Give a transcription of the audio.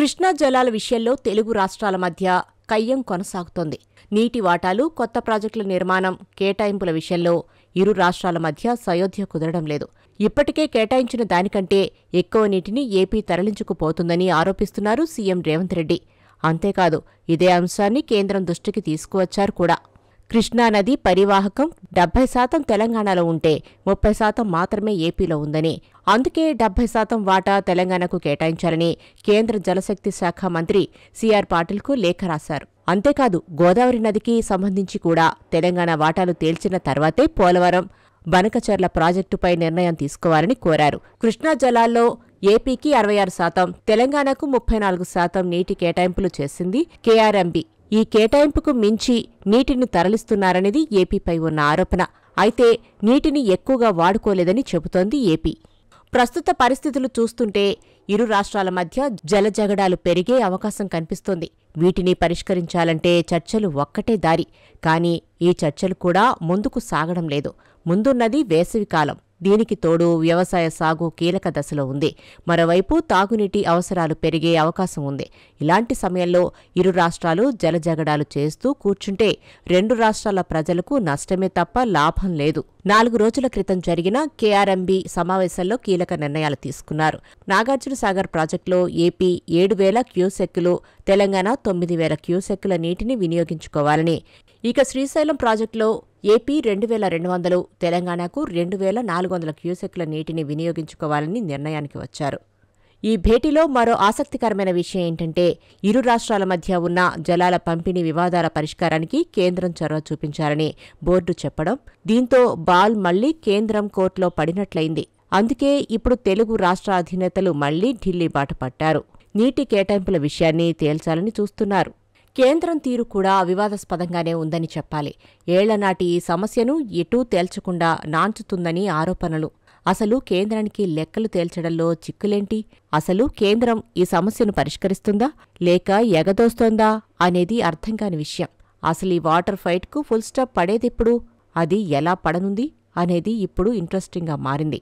కృష్ణా జలాల విషయంలో తెలుగు రాష్ట్రాల మధ్య కయ్యం కొనసాగుతోంది. నీటి వాటాలు, కొత్త ప్రాజెక్టుల నిర్మాణం, కేటాయింపుల విషయంలో ఇరు రాష్ట్రాల మధ్య సయోధ్య కుదరడం లేదు. ఇప్పటికే కేటాయించిన దానికంటే ఎక్కువ నీటిని ఏపీ తరలించుకుపోతుందని ఆరోపిస్తున్నారు సీఎం రేవంత్ రెడ్డి. అంతేకాదు, ఇదే అంశాన్ని కేంద్రం దృష్టికి తీసుకువచ్చారు కూడా. కృష్ణానది పరివాహకం 70% తెలంగాణలో ఉంటే 30% మాత్రమే ఏపీలో ఉందని, అందుకే 70% వాటా తెలంగాణకు కేటాయించాలని కేంద్ర జలశక్తి శాఖ మంత్రి సిఆర్ పాటిల్కు లేఖ రాశారు. అంతేకాదు, గోదావరి నదికి సంబంధించి కూడా తెలంగాణ వాటాలు తేల్చిన తర్వాతే పోలవరం, బనకచెర్ల ప్రాజెక్టుపై నిర్ణయం తీసుకోవాలని కోరారు. కృష్ణా జలాల్లో ఏపీకి 66%, తెలంగాణకు 34% నీటి కేటాయింపులు చేసింది కేఆర్ఎంబీ. ఈ కేటాయింపుకు మించి నీటిని తరలిస్తున్నారనేది ఏపీపై ఉన్న ఆరోపణ. అయితే నీటిని ఎక్కువగా వాడుకోలేదని చెబుతోంది ఏపీ. ప్రస్తుత పరిస్థితులు చూస్తుంటే ఇరు రాష్ట్రాల మధ్య జలజగడాలు పెరిగే అవకాశం కనిపిస్తోంది. వీటిని పరిష్కరించాలంటే చర్చలు ఒక్కటే దారి. కానీ ఈ చర్చలు కూడా ముందుకు సాగడం లేదు. ముందున్నది వేసవికాలం. దీనికి తోడు వ్యవసాయ సాగు కీలక దశలో ఉంది. మరోవైపు తాగునీటి అవసరాలు పెరిగే అవకాశం ఉంది. ఇలాంటి సమయంలో ఇరు రాష్ట్రాలు జలజగడాలు చేస్తూ కూర్చుంటే రెండు రాష్ట్రాల ప్రజలకు నష్టమే తప్ప లాభం లేదు. 4 రోజుల క్రితం జరిగిన కేఆర్ఎంబీ సమావేశంలో కీలక నిర్ణయాలు తీసుకున్నారు. నాగార్జునసాగర్ ప్రాజెక్టులో ఏపీ 7,000 క్యూసెక్కులు, తెలంగాణ 9,000 క్యూసెక్కుల నీటిని వినియోగించుకోవాలని, ఇక శ్రీశైలం ప్రాజెక్టులో ఏపీ 2,200, తెలంగాణకు 2,400 క్యూసెక్కుల నీటిని వినియోగించుకోవాలని నిర్ణయానికి వచ్చారు. ఈ భేటీలో మరో ఆసక్తికరమైన విషయం ఏంటంటే, ఇరు రాష్ట్రాల మధ్య ఉన్న జలాల పంపిణీ వివాదాల పరిష్కారానికి కేంద్రం చొరవ చూపించాలని బోర్డు చెప్పడం. దీంతో బాల్ మళ్లీ కేంద్రం కోర్టులో పడినట్లయింది. అందుకే ఇప్పుడు తెలుగు రాష్ట్ర అధినేతలు మళ్లీ ఢిల్లీ బాట పట్టారు. నీటి కేటాయింపుల విషయాన్ని తేల్చాలని చూస్తున్నారు. కేంద్రం తీరు కూడా వివాదాస్పదంగానే ఉందని చెప్పాలి. ఏళ్లనాటి ఈ సమస్యను ఎటూ తేల్చకుండా నాంచుతుందని ఆరోపణలు. అసలు కేంద్రానికి లెక్కలు తేల్చడంలో చిక్కులేంటి? అసలు కేంద్రం ఈ సమస్యను పరిష్కరిస్తుందా లేక ఎగదోస్తోందా అనేది అర్థం కాని విషయం. అసలు ఈ వాటర్ ఫైట్కు ఫుల్ స్టాప్ పడేదెప్పుడు? అది ఎలా పడనుంది అనేది ఇప్పుడు ఇంట్రెస్టింగ్గా మారింది.